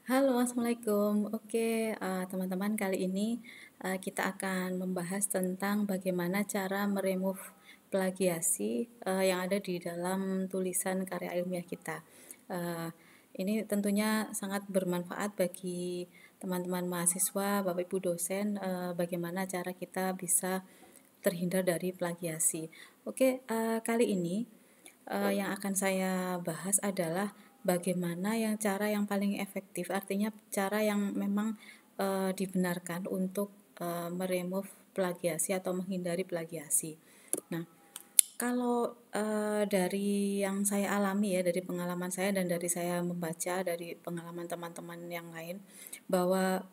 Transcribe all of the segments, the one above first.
Halo, assalamualaikum. Oke, teman-teman, kali ini kita akan membahas tentang bagaimana cara meremove plagiasi yang ada di dalam tulisan karya ilmiah kita. Eh, ini tentunya sangat bermanfaat bagi teman-teman mahasiswa, Bapak Ibu dosen, bagaimana cara kita bisa terhindar dari plagiasi. Oke, kali ini yang akan saya bahas adalah bagaimana cara yang paling efektif, artinya cara yang memang dibenarkan untuk meremove plagiasi atau menghindari plagiasi. Nah, kalau dari yang saya alami ya, dari pengalaman saya dan dari saya membaca dari pengalaman teman-teman yang lain, bahwa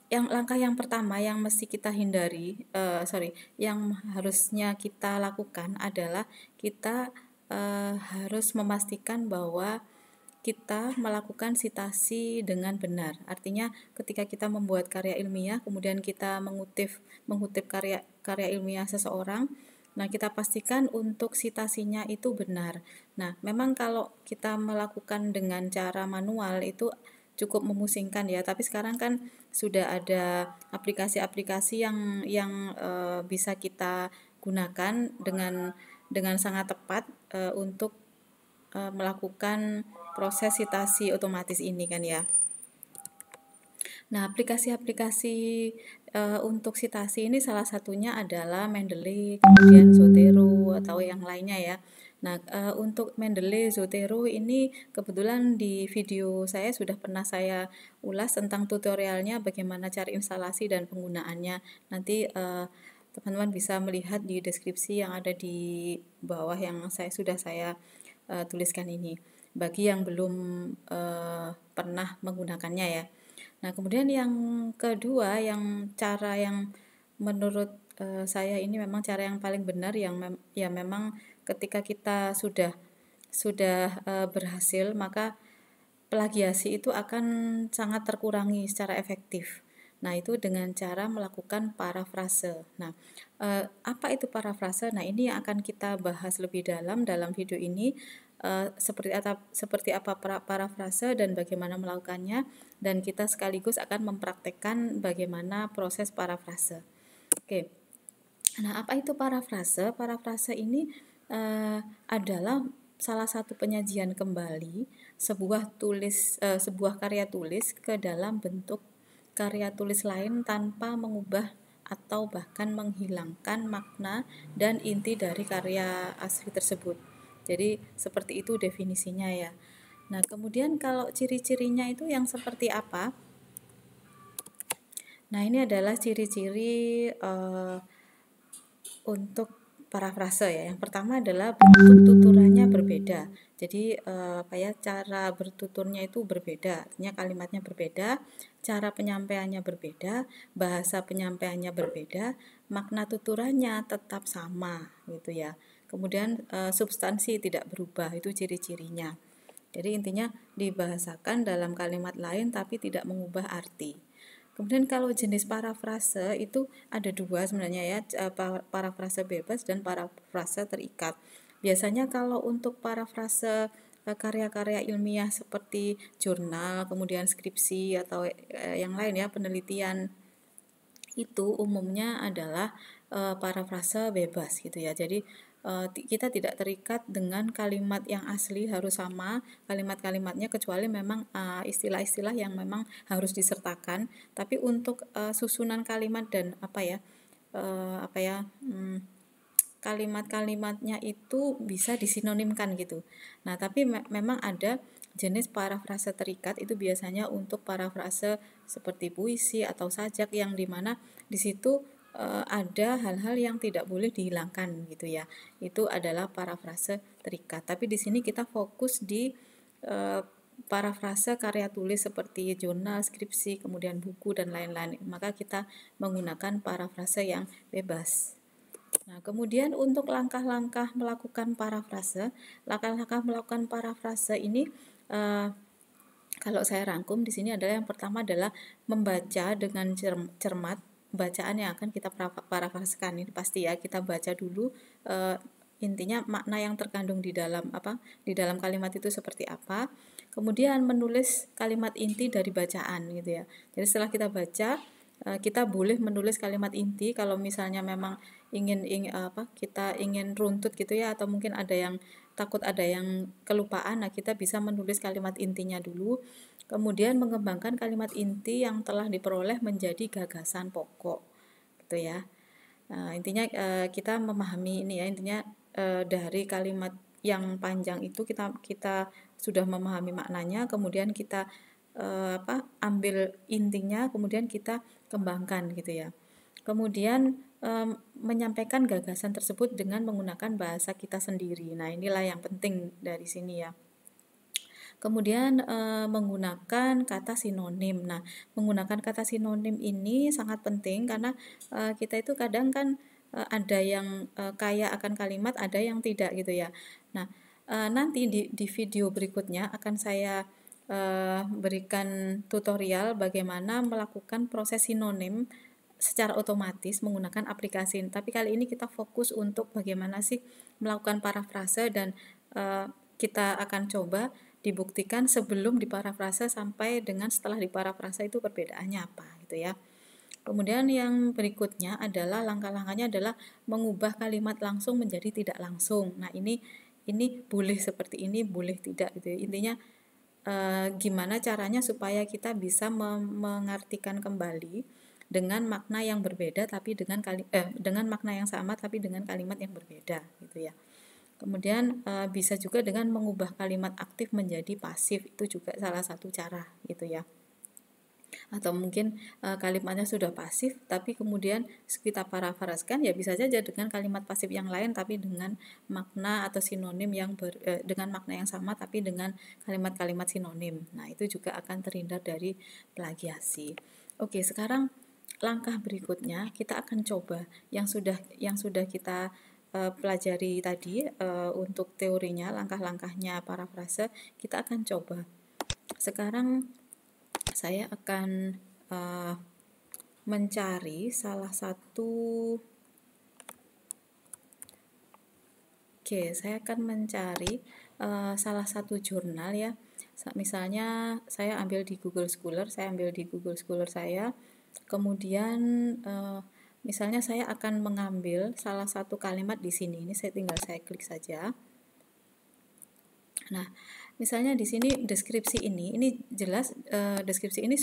yang langkah yang pertama yang mesti kita hindari, yang harusnya kita lakukan adalah kita harus memastikan bahwa kita melakukan sitasi dengan benar. Artinya ketika kita membuat karya ilmiah, kemudian kita mengutip karya ilmiah seseorang, nah kita pastikan untuk sitasinya itu benar. Nah, memang kalau kita melakukan dengan cara manual itu cukup memusingkan ya, tapi sekarang kan sudah ada aplikasi-aplikasi yang bisa kita gunakan dengan sangat tepat untuk melakukan proses sitasi otomatis ini kan ya. Nah, aplikasi-aplikasi untuk sitasi ini salah satunya adalah Mendeley, kemudian Zotero atau yang lainnya ya. Nah, untuk Mendeley, Zotero ini kebetulan di video saya sudah pernah saya ulas tentang tutorialnya bagaimana cara instalasi dan penggunaannya. Nanti teman-teman bisa melihat di deskripsi yang ada di bawah yang saya tuliskan ini bagi yang belum pernah menggunakannya ya. Nah, kemudian yang kedua, yang menurut saya ini memang cara yang paling benar ya memang ketika kita sudah berhasil, maka plagiasi itu akan sangat terkurangi secara efektif. Nah, itu dengan cara melakukan parafrase. Nah, apa itu parafrase? Nah, ini yang akan kita bahas lebih dalam video ini, seperti apa parafrase dan bagaimana melakukannya, dan kita sekaligus akan mempraktekkan bagaimana proses parafrase. Oke. Nah, apa itu parafrase? Parafrase ini adalah salah satu penyajian kembali sebuah karya tulis ke dalam bentuk karya tulis lain tanpa mengubah atau bahkan menghilangkan makna dan inti dari karya asli tersebut. Jadi seperti itu definisinya ya. Nah, kemudian kalau ciri-cirinya itu yang seperti apa? Nah, ini adalah ciri-ciri untuk parafrase ya. Yang pertama adalah bentuk tuturannya berbeda. Jadi cara bertuturnya itu berbeda, artinya kalimatnya berbeda, cara penyampaiannya berbeda, bahasa penyampaiannya berbeda, makna tuturannya tetap sama gitu ya. Kemudian substansi tidak berubah, itu ciri-cirinya. Jadi intinya dibahasakan dalam kalimat lain tapi tidak mengubah arti. Kemudian kalau jenis parafrase itu ada dua sebenarnya ya, parafrase bebas dan parafrase terikat. Biasanya kalau untuk parafrase karya-karya ilmiah seperti jurnal, kemudian skripsi atau yang lain ya, penelitian, itu umumnya adalah parafrase bebas gitu ya. Jadi kita tidak terikat dengan kalimat yang asli harus sama kalimat-kalimatnya, kecuali memang istilah-istilah yang memang harus disertakan. Tapi untuk susunan kalimat dan kalimat-kalimatnya itu bisa disinonimkan gitu. Nah, tapi memang ada jenis parafrase terikat, itu biasanya untuk parafrase seperti puisi atau sajak yang dimana di situ ada hal-hal yang tidak boleh dihilangkan gitu ya. Itu adalah parafrase terikat. Tapi di sini kita fokus di parafrase karya tulis seperti jurnal, skripsi, kemudian buku dan lain-lain. Maka kita menggunakan parafrase yang bebas. Nah, kemudian untuk langkah-langkah melakukan parafrase ini eh, kalau saya rangkum di sini adalah yang pertama adalah membaca dengan cermat bacaan yang akan kita parafrasekan. Ini pasti ya, kita baca dulu intinya makna yang terkandung di dalam kalimat itu seperti apa. kemudian menulis kalimat inti dari bacaan gitu ya. Jadi setelah kita baca, kita boleh menulis kalimat inti kalau misalnya memang kita ingin runtut gitu ya, atau mungkin ada yang takut ada yang kelupaan. Nah, kita bisa menulis kalimat intinya dulu, kemudian mengembangkan kalimat inti yang telah diperoleh menjadi gagasan pokok gitu ya. Intinya kita memahami ini ya, intinya dari kalimat yang panjang itu kita sudah memahami maknanya, kemudian kita ambil intinya, kemudian kita kembangkan gitu ya. Kemudian menyampaikan gagasan tersebut dengan menggunakan bahasa kita sendiri. Nah, inilah yang penting dari sini ya. Kemudian menggunakan kata sinonim. Nah, menggunakan kata sinonim ini sangat penting karena kita itu kadang kan ada yang kaya akan kalimat, ada yang tidak gitu ya. Nah, nanti di video berikutnya akan saya berikan tutorial bagaimana melakukan proses sinonim secara otomatis menggunakan aplikasi. Tapi kali ini kita fokus untuk bagaimana sih melakukan parafrase, dan kita akan coba dibuktikan sebelum diparafrase sampai dengan setelah diparafrase itu perbedaannya apa gitu ya. Kemudian yang berikutnya adalah langkah-langkahnya adalah mengubah kalimat langsung menjadi tidak langsung. Nah, ini boleh seperti ini, boleh tidak gitu ya. Intinya gimana caranya supaya kita bisa mengartikan kembali dengan makna yang berbeda tapi dengan makna yang sama tapi dengan kalimat yang berbeda gitu ya. Kemudian bisa juga dengan mengubah kalimat aktif menjadi pasif, itu juga salah satu cara gitu ya. Atau mungkin kalimatnya sudah pasif tapi kemudian kita parafraskan, ya bisa saja dengan kalimat pasif yang lain tapi dengan makna atau sinonim dengan makna yang sama tapi dengan kalimat-kalimat sinonim. Nah, itu juga akan terhindar dari plagiasi. Oke, sekarang langkah berikutnya kita akan coba yang sudah kita pelajari tadi untuk teorinya, langkah-langkahnya parafrase kita akan coba. Sekarang saya akan mencari salah satu. Saya akan mencari salah satu jurnal ya. Misalnya saya ambil di Google Scholar, saya. Kemudian misalnya saya akan mengambil salah satu kalimat di sini. Ini saya klik saja. Nah, misalnya di sini deskripsi ini jelas deskripsi ini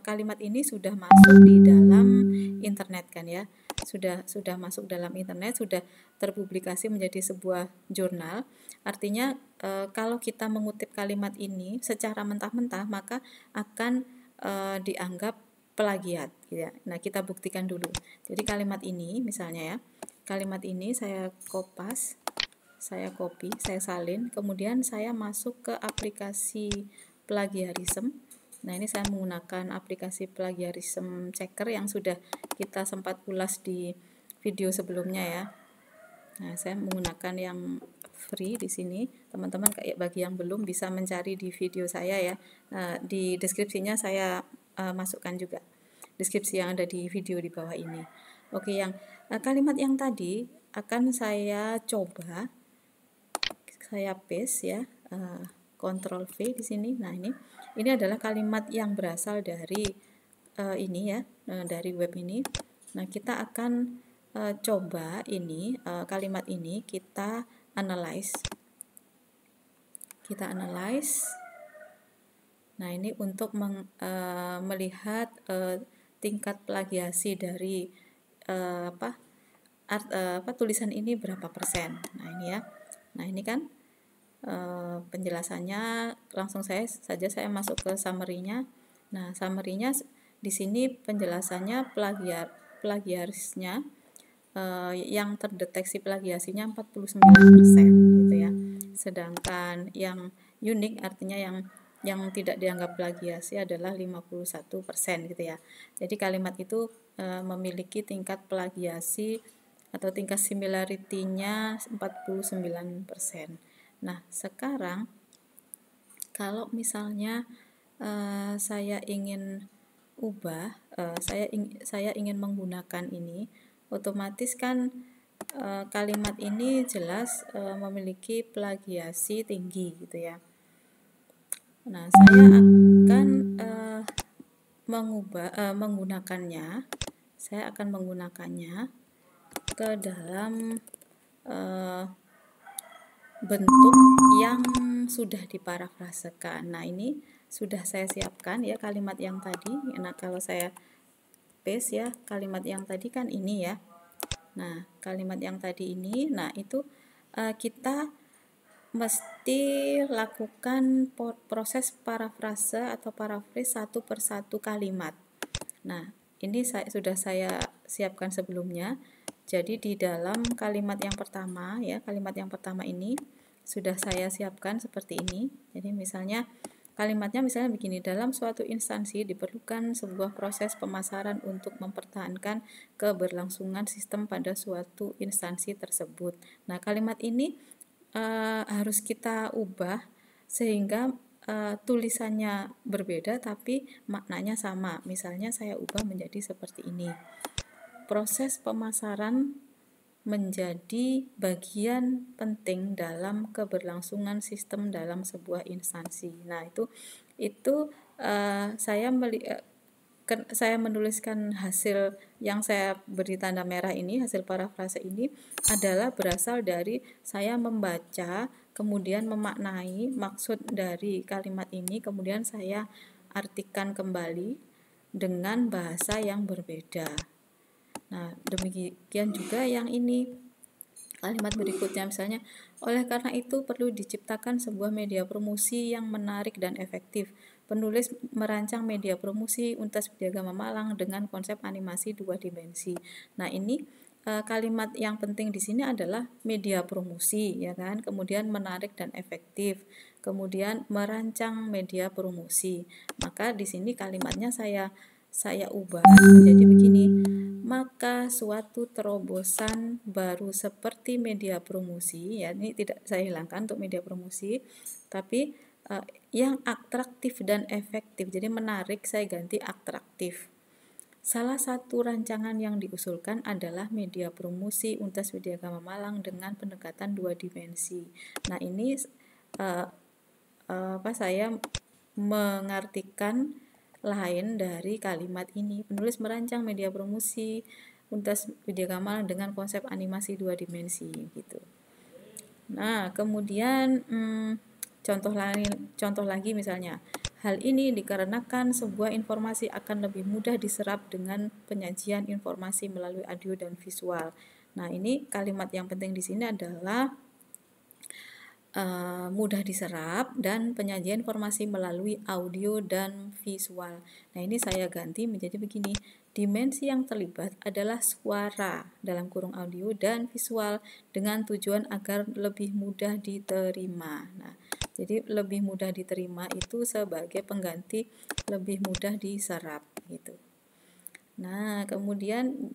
kalimat ini sudah masuk di dalam internet kan ya. Sudah masuk dalam internet, sudah terpublikasi menjadi sebuah jurnal. Artinya kalau kita mengutip kalimat ini secara mentah-mentah maka akan dianggap plagiat gitu ya. Nah, kita buktikan dulu. Jadi kalimat ini misalnya ya. Kalimat ini saya kopas, saya copy, saya salin, kemudian saya masuk ke aplikasi plagiarism. Nah, ini saya menggunakan aplikasi plagiarism checker yang sudah kita sempat ulas di video sebelumnya ya. Nah, saya menggunakan yang free di sini. Teman-teman bagi yang belum bisa mencari di video saya ya. Nah, di deskripsinya saya masukkan juga deskripsi yang ada di video di bawah ini. Oke, yang kalimat yang tadi akan saya coba saya paste ya, Ctrl V di sini. Nah, ini adalah kalimat yang berasal dari ini ya, dari web ini. Nah, kita akan coba ini kalimat ini kita analyze. Nah, ini untuk melihat tingkat plagiasi dari tulisan ini berapa persen. Nah, ini ya. Nah, ini kan penjelasannya langsung saya masuk ke summary-nya. Nah, summary-nya di sini penjelasannya plagiarisnya yang terdeteksi plagiasinya 49% gitu ya. Sedangkan yang unik artinya yang tidak dianggap plagiasi adalah 51% gitu ya. Jadi kalimat itu memiliki tingkat plagiasi atau tingkat similarity-nya 49%. Nah, sekarang kalau misalnya saya ingin ubah, saya ingin menggunakan ini, otomatis kan kalimat ini jelas memiliki plagiasi tinggi gitu ya. Nah, saya akan menggunakannya. Saya akan menggunakannya ke dalam bentuk yang sudah diparafrasekan. Nah, ini sudah saya siapkan ya kalimat yang tadi. Nah, kalau saya paste ya kalimat yang tadi kan ini ya. Nah, kalimat yang tadi ini, nah itu kita mesti lakukan proses parafrase atau paraphrase satu persatu kalimat. Nah, ini sudah saya siapkan sebelumnya. Jadi di dalam kalimat yang pertama ya, kalimat yang pertama ini sudah saya siapkan seperti ini. Jadi misalnya kalimatnya misalnya begini, dalam suatu instansi diperlukan sebuah proses pemasaran untuk mempertahankan keberlangsungan sistem pada suatu instansi tersebut. Nah, kalimat ini harus kita ubah sehingga tulisannya berbeda tapi maknanya sama. Misalnya saya ubah menjadi seperti ini. Proses pemasaran menjadi bagian penting dalam keberlangsungan sistem dalam sebuah instansi. Nah, itu saya menuliskan hasil yang saya beri tanda merah ini, hasil parafrase ini adalah berasal dari saya membaca, kemudian memaknai maksud dari kalimat ini, kemudian saya artikan kembali dengan bahasa yang berbeda. Nah, demikian juga yang ini. Kalimat berikutnya misalnya, oleh karena itu perlu diciptakan sebuah media promosi yang menarik dan efektif. Penulis merancang media promosi Universitas Widyagama Malang dengan konsep animasi 2 dimensi. Nah, ini kalimat yang penting di sini adalah media promosi ya kan, kemudian menarik dan efektif, kemudian merancang media promosi. Maka di sini kalimatnya saya ubah menjadi begini. Maka suatu terobosan baru seperti media promosi, ya ini tidak saya hilangkan untuk media promosi, tapi yang atraktif dan efektif, jadi menarik saya ganti atraktif. Salah satu rancangan yang diusulkan adalah media promosi Universitas Widyagama Malang dengan pendekatan 2 dimensi. Nah, ini saya mengartikan lain dari kalimat ini. Penulis merancang media promosi Universitas Widyagama Malang dengan konsep animasi 2 dimensi gitu. Nah, kemudian contoh lagi misalnya, hal ini dikarenakan sebuah informasi akan lebih mudah diserap dengan penyajian informasi melalui audio dan visual. Nah, ini kalimat yang penting di sini adalah mudah diserap dan penyajian informasi melalui audio dan visual. Nah, ini saya ganti menjadi begini. Dimensi yang terlibat adalah suara dalam kurung audio dan visual dengan tujuan agar lebih mudah diterima. Nah, jadi lebih mudah diterima itu sebagai pengganti lebih mudah diserap gitu. Nah, kemudian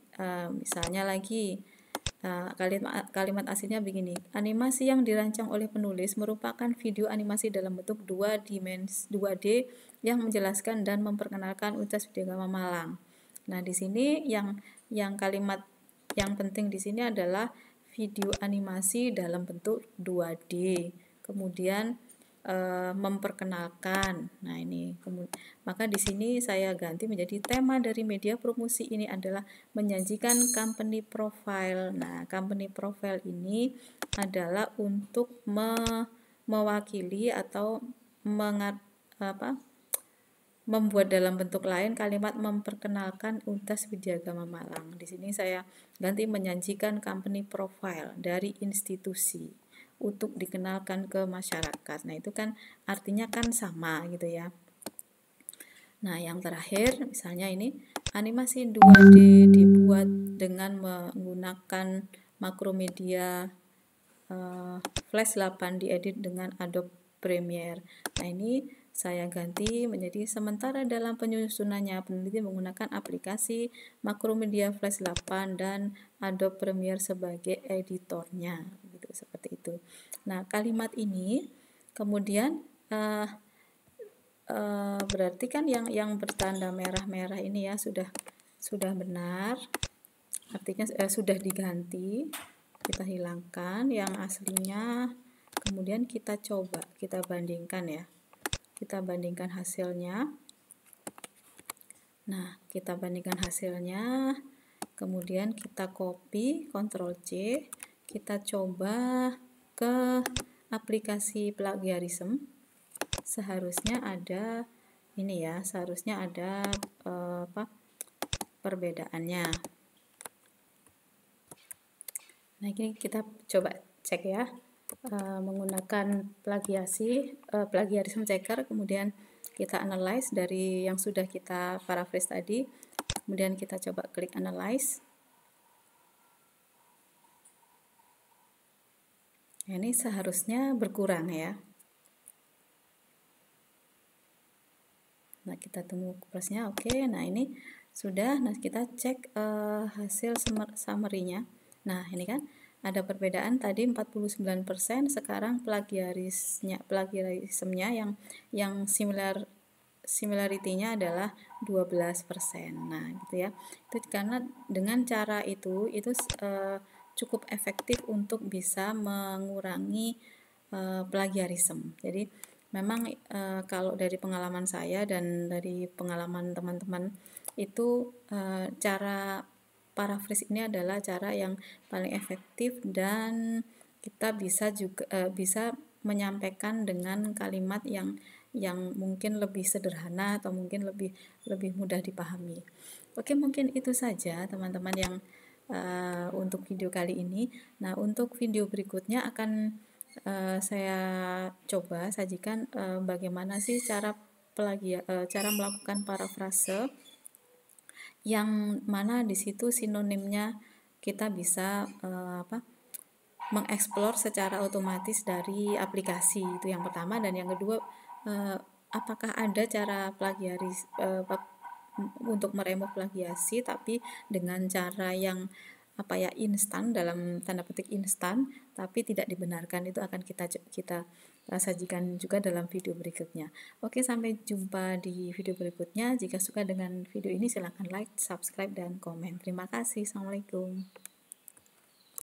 misalnya lagi kalimat aslinya begini. Animasi yang dirancang oleh penulis merupakan video animasi dalam bentuk 2D yang menjelaskan dan memperkenalkan Universitas Widyagama Malang. Nah, di sini yang kalimat yang penting di sini adalah video animasi dalam bentuk 2D. Kemudian memperkenalkan. Nah, ini maka di sini saya ganti menjadi tema dari media promosi ini adalah menyajikan company profile. Nah, company profile ini adalah untuk mewakili atau membuat dalam bentuk lain kalimat memperkenalkan Universitas Widyagama Malang. Di sini saya ganti menyajikan company profile dari institusi untuk dikenalkan ke masyarakat. Nah, itu kan artinya kan sama gitu ya. Nah, yang terakhir misalnya ini animasi 2D dibuat dengan menggunakan Macromedia Flash 8 diedit dengan Adobe Premiere. Nah, ini saya ganti menjadi sementara dalam penyusunannya peneliti menggunakan aplikasi Macromedia Flash 8 dan Adobe Premiere sebagai editornya gitu, seperti itu. Nah, kalimat ini kemudian berarti kan yang bertanda merah-merah ini ya sudah benar, artinya sudah diganti, kita hilangkan yang aslinya, kemudian kita coba kita bandingkan ya. kita bandingkan hasilnya. Nah, kita bandingkan hasilnya, kemudian kita copy, Ctrl C, kita coba ke aplikasi plagiarism. Seharusnya ada ini ya, seharusnya ada perbedaannya. Nah, ini kita coba cek ya, menggunakan plagiarism checker, kemudian kita analyze dari yang sudah kita paraphrase tadi, kemudian kita coba klik analyze. Nah, ini seharusnya berkurang ya. Nah, kita tunggu plusnya, oke. Nah, ini sudah. Nah, kita cek hasil summary-nya. Nah, ini kan ada perbedaan tadi 49%, sekarang plagiarismnya yang similarity-nya adalah 12%. Nah, gitu ya. Itu karena dengan cara itu cukup efektif untuk bisa mengurangi plagiarisme. Jadi memang kalau dari pengalaman saya dan dari pengalaman teman-teman itu cara paraphrase ini adalah cara yang paling efektif dan kita bisa juga bisa menyampaikan dengan kalimat yang mungkin lebih sederhana atau mungkin lebih mudah dipahami. Oke, mungkin itu saja teman-teman yang untuk video kali ini. Nah, untuk video berikutnya akan saya coba sajikan bagaimana sih cara melakukan parafrase yang mana di situ sinonimnya kita bisa mengeksplor secara otomatis dari aplikasi. Itu yang pertama. Dan yang kedua, apakah ada cara untuk meremove plagiasi tapi dengan cara yang instan, dalam tanda petik instan, tapi tidak dibenarkan. Itu akan kita sajikan juga dalam video berikutnya. Oke, sampai jumpa di video berikutnya. Jika suka dengan video ini silahkan like, subscribe, dan komen. Terima kasih. Assalamualaikum.